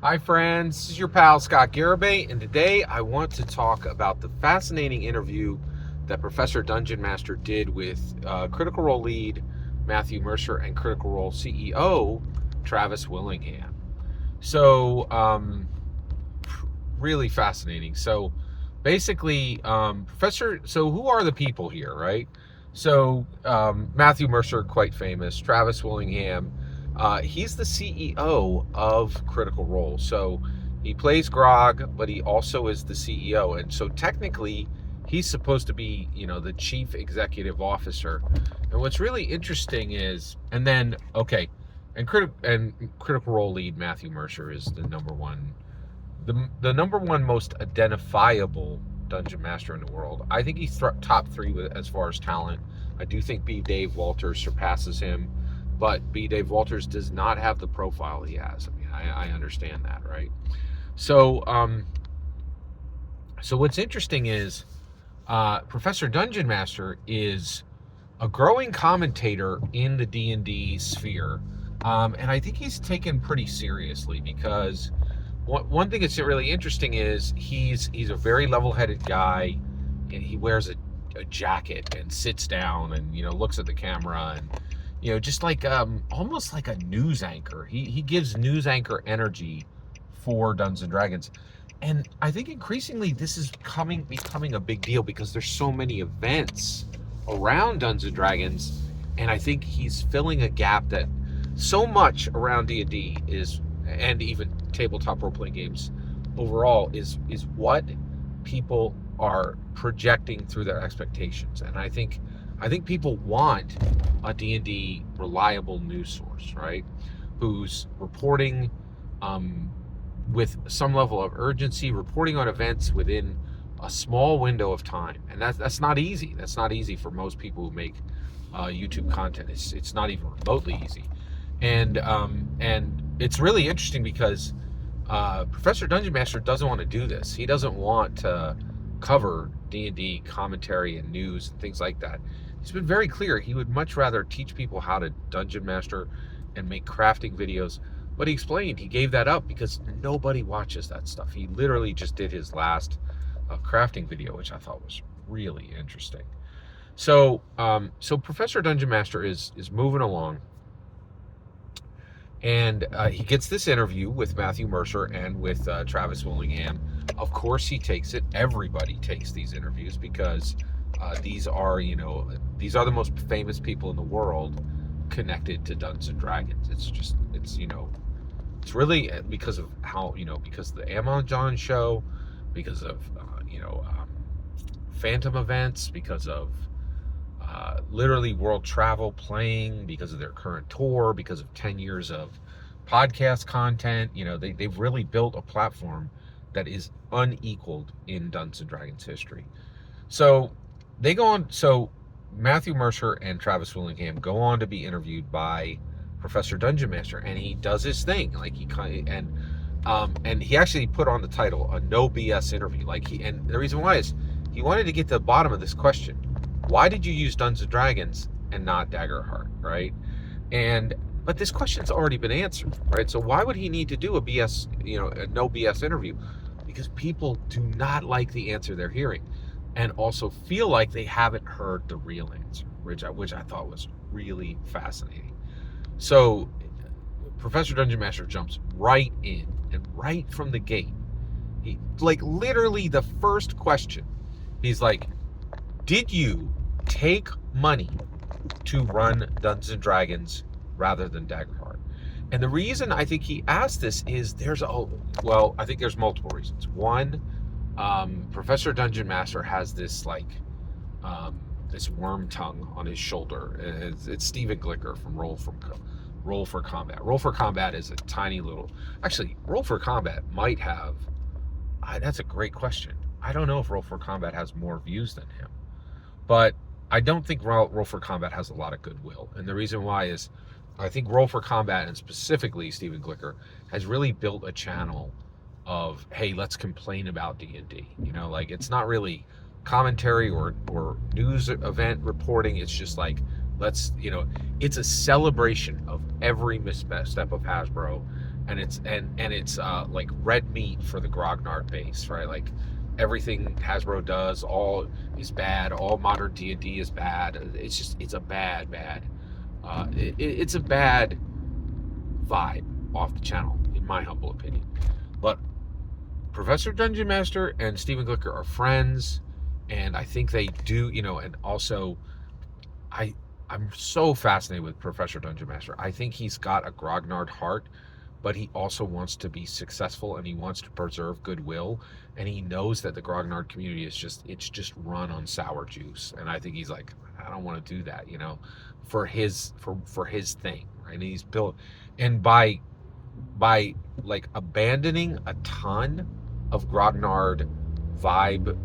Hi friends, this is your pal Scott Garibay, and today I want to talk about the fascinating interview that Professor Dungeon Master did with Critical Role lead Matthew Mercer and Critical Role CEO Travis Willingham. So, really fascinating. So, basically, so who are the people here, right? So, Matthew Mercer, quite famous. Travis Willingham, he's the CEO of Critical Role. So he plays Grog, but he also is the CEO. And so technically, he's supposed to be, the chief executive officer. And what's really interesting is, and Critical Role lead Matthew Mercer is the number one most identifiable dungeon master in the world. I think he's top three as far as talent. I do think B. Dave Walters surpasses him, but B. Dave Walters does not have the profile he has. I mean, I understand that, right? So, so what's interesting is Professor Dungeon Master is a growing commentator in the D&D sphere, and I think he's taken pretty seriously because one thing that's really interesting is he's a very level-headed guy, and he wears a jacket and sits down and looks at the camera and just like almost like a news anchor. He gives news anchor energy for Dungeons and Dragons, and I think increasingly this is becoming a big deal because there's so many events around Dungeons and Dragons, and I think he's filling a gap that so much around D&D is, and even tabletop role-playing games overall, is what people are projecting through their expectations. And I think people want a D&D reliable news source, right? Who's reporting with some level of urgency, reporting on events within a small window of time. And that's not easy. That's not easy for most people who make YouTube content. It's not even remotely easy. And it's really interesting because Professor Dungeon Master doesn't want to do this. He doesn't want to cover D&D commentary and news and things like that. He's been very clear. He would much rather teach people how to Dungeon Master and make crafting videos. But he explained he gave that up because nobody watches that stuff. He literally just did his last crafting video, which I thought was really interesting. So, so Professor Dungeon Master is moving along. And he gets this interview with Matthew Mercer and with Travis Willingham. Of course, he takes it. Everybody takes these interviews because these are the most famous people in the world connected to Dungeons and Dragons. It's really because of how because of the Amazon show, because of Phantom events, because of literally world travel playing, because of their current tour, because of 10 years of podcast content. They've really built a platform that is unequaled in Dungeons and Dragons history. So they go on. So Matthew Mercer and Travis Willingham go on to be interviewed by Professor Dungeon Master, and he does his thing. Like and he actually put on the title a no BS interview. And the reason why is he wanted to get to the bottom of this question. Why did you use Dungeons and Dragons and not Daggerheart, right? But this question's already been answered, right? So why would he need to do a no BS interview? Because people do not like the answer they're hearing, and also feel like they haven't heard the real answer, which I thought was really fascinating. So Professor Dungeon Master jumps right in, and right from the gate, he literally the first question, he's like, did you take money to run Dungeons and Dragons rather than Daggerheart? And the reason I think he asked this is I think there's multiple reasons. One, Professor Dungeon Master has this this worm tongue on his shoulder. It's Stephen Glicker from Roll for Combat. Roll for Combat is a tiny little. Actually, Roll for Combat might have. That's a great question. I don't know if Roll for Combat has more views than him. But I don't think Roll for Combat has a lot of goodwill. And the reason why is I think Roll for Combat, and specifically Stephen Glicker, has really built a channel of, hey, let's complain about D&D. It's not really commentary or news event reporting. It's just like, it's a celebration of every misstep of Hasbro and it's like red meat for the grognard base, right? Like everything Hasbro does, all is bad. All modern D&D is bad. It's a it's a bad vibe off the channel, in my humble opinion. But Professor Dungeon Master and Stephen Glicker are friends, and I think they do, and also I I'm so fascinated with Professor Dungeon Master. I think he's got a grognard heart, but he also wants to be successful and he wants to preserve goodwill, and he knows that the grognard community is just run on sour juice, and I think he's like, I don't want to do that, for his thing, right? And he's built, and by like abandoning a ton of grognard vibe,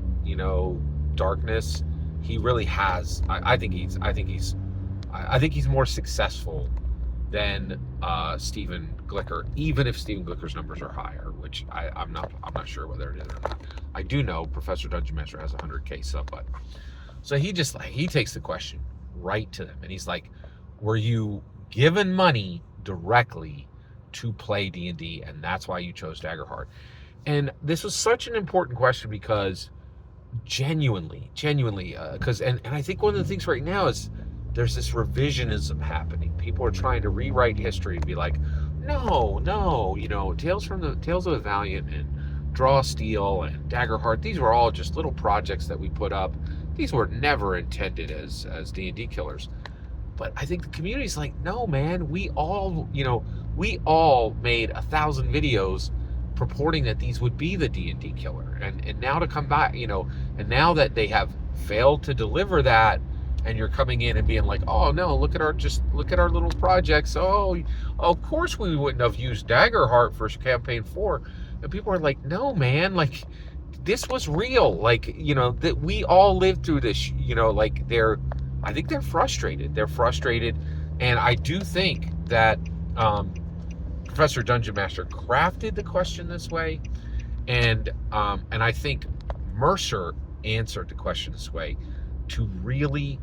darkness, he really has. I think he's more successful than Stephen Glicker, even if Stephen Glicker's numbers are higher, which I'm not sure whether it is or not. I do know Professor Dungeon Master has 100K sub button. So he takes the question right to them, and he's like, were you given money directly to play D&D, and that's why you chose Daggerheart? And this was such an important question because genuinely, because and I think one of the things right now is there's this revisionism happening. People are trying to rewrite history and be like, no, Tales of the Valiant and Draw Steel and Daggerheart, these were all just little projects that we put up. These were never intended as D&D killers. But I think the community's like, no, man, we all made 1,000 videos purporting that these would be the D&D killer, and now to come back, and now that they have failed to deliver that, and you're coming in and being like, oh no, look at our little projects. Oh, of course we wouldn't have used Daggerheart for campaign 4. And people are like, no, man, like this was real, like, that we all lived through this, like I think they're frustrated, and I do think that Professor Dungeon Master crafted the question this way, and I think Mercer answered the question this way to really,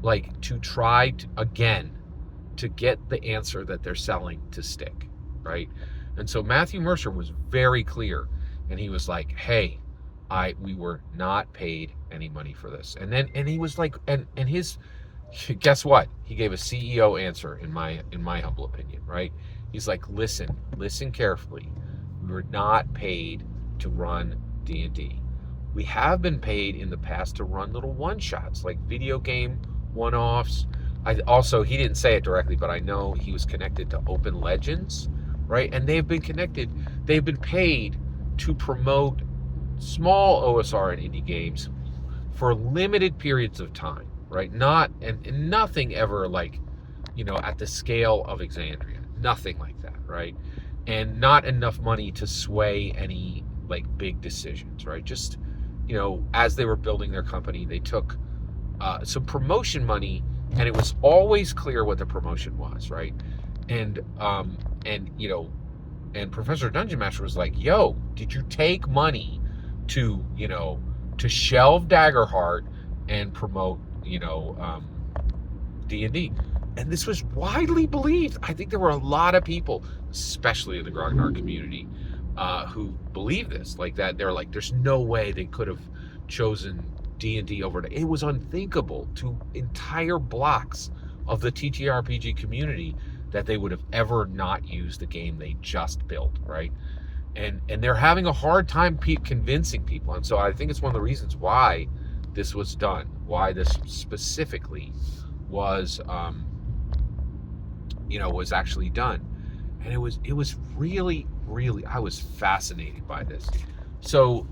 like, to try to, again, to get the answer that they're selling to stick, right? And so Matthew Mercer was very clear, and he was like, hey, we were not paid any money for this. And he was like, and his, guess what? He gave a CEO answer, in my humble opinion, right? He's like, listen carefully. We were not paid to run D&D. We have been paid in the past to run little one-shots, like video game one-offs. He didn't say it directly, but I know he was connected to Open Legends, right? And they've been paid to promote small OSR and indie games for limited periods of time, right? And nothing ever like, at the scale of Exandria. Nothing like that, right? And not enough money to sway any like big decisions, right? Just, as they were building their company, they took some promotion money, and it was always clear what the promotion was, right? And Professor Dungeon Master was like, yo, did you take money to shelve Daggerheart and promote, D&D? And this was widely believed. I think there were a lot of people, especially in the grognard community, who believe this, like that. They're like, there's no way they could have chosen D&D over it. It was unthinkable to entire blocks of the TTRPG community that they would have ever not used the game they just built, right? And they're having a hard time convincing people. And so I think it's one of the reasons why this was done, why this specifically was was actually done. And it was really, I was fascinated by this. So,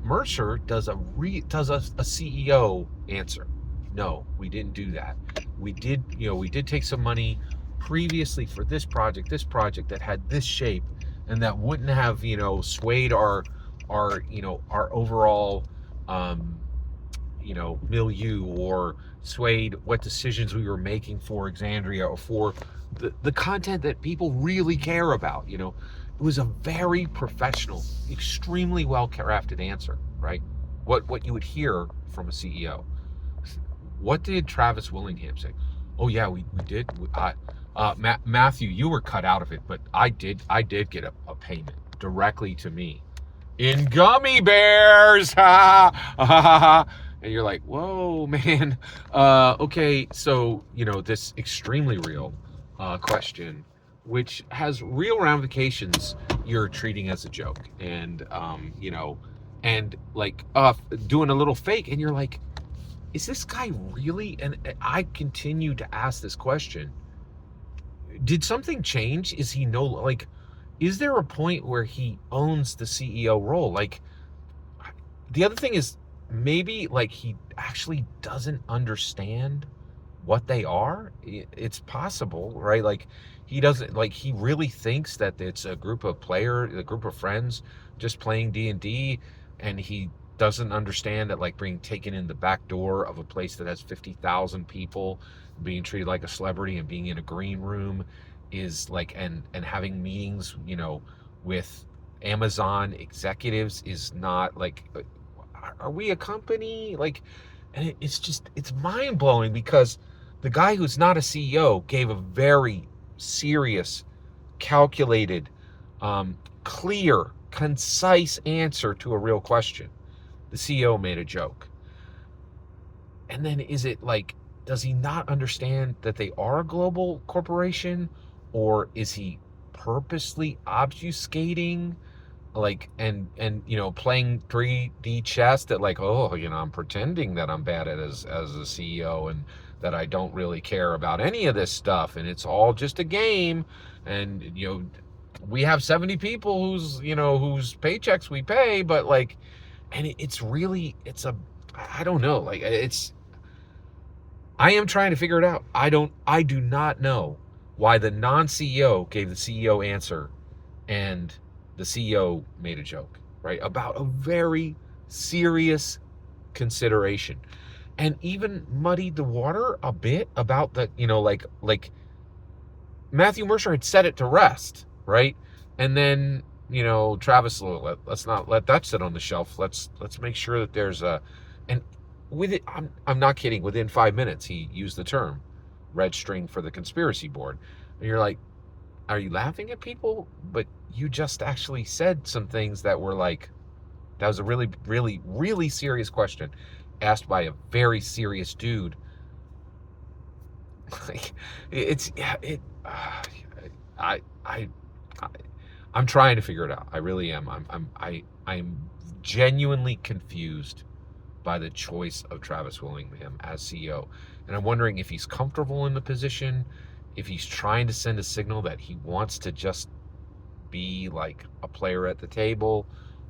Mercer does a CEO answer. No, we didn't do that. We did take some money previously for this project that had this shape, and that wouldn't have, swayed our overall, milieu, or swayed what decisions we were making for Exandria, or for the content that people really care about. It was a very professional, extremely well crafted answer, right? What you would hear from a CEO. What did Travis Willingham say? Oh yeah, we did. Matthew, you were cut out of it, but I did get a payment directly to me in gummy bears. And you're like, whoa, man. Okay, so this extremely real question, which has real ramifications, you're treating as a joke, and and like doing a little fake, and you're like, is this guy really? And I continue to ask this question. Did something change? Is he no like? Is there a point where he owns the CEO role? Like, the other thing is, maybe like he actually doesn't understand what they are. It's possible, right? Like, he doesn't, like, he really thinks that it's a group of friends just playing D&D, and he doesn't understand that, like, being taken in the back door of a place that has 50,000 people, being treated like a celebrity, and being in a green room is like, and having meetings with Amazon executives is not like, are we a company? Like, and it's mind blowing, because the guy who's not a CEO gave a very serious, calculated, clear, concise answer to a real question. The CEO made a joke. And then is it like, does he not understand that they are a global corporation? Or is he purposely obfuscating, like, and playing 3D chess, that like, oh, I'm pretending that I'm bad at as a CEO, and that I don't really care about any of this stuff, and it's all just a game, and we have 70 people whose paychecks we pay, but like, and it's really, I don't know, like, I am trying to figure it out. I do not know why the non-CEO gave the CEO answer, and the CEO made a joke, right, about a very serious consideration, and even muddied the water a bit about the, like Matthew Mercer had set it to rest, right? And then, Travis, let's not let that sit on the shelf. Let's make sure that there's and with it, I'm not kidding. Within 5 minutes, he used the term red string for the conspiracy board, and you're like, are you laughing at people? But you just actually said some things that were like, that was a really, really, really serious question asked by a very serious dude. Like, I, I, I'm trying to figure it out. I really am. I'm genuinely confused by the choice of Travis Willingham as CEO. And I'm wondering if he's comfortable in the position, if he's trying to send a signal that he wants to just be like a player at the table,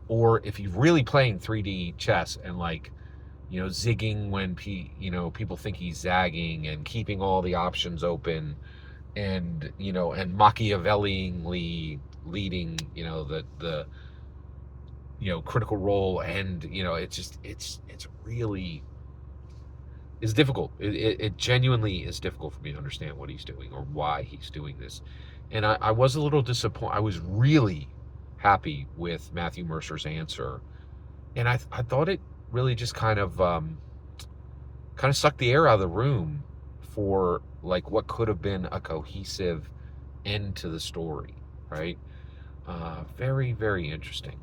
or if he's really playing 3D chess and like, zigging when people think he's zagging, and keeping all the options open, and and Machiavellingly leading the critical role, and it's really is difficult. It genuinely is difficult for me to understand what he's doing, or why he's doing this. And I was a little disappointed. I was really happy with Matthew Mercer's answer, and I thought it really just kind of sucked the air out of the room for like what could have been a cohesive end to the story, right? Very, very interesting.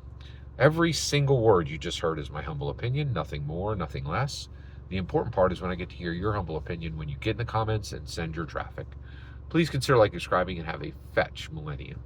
Every single word you just heard is my humble opinion, nothing more, nothing less. The important part is when I get to hear your humble opinion when you get in the comments and send your traffic. Please consider subscribing, and have a fetch millennium.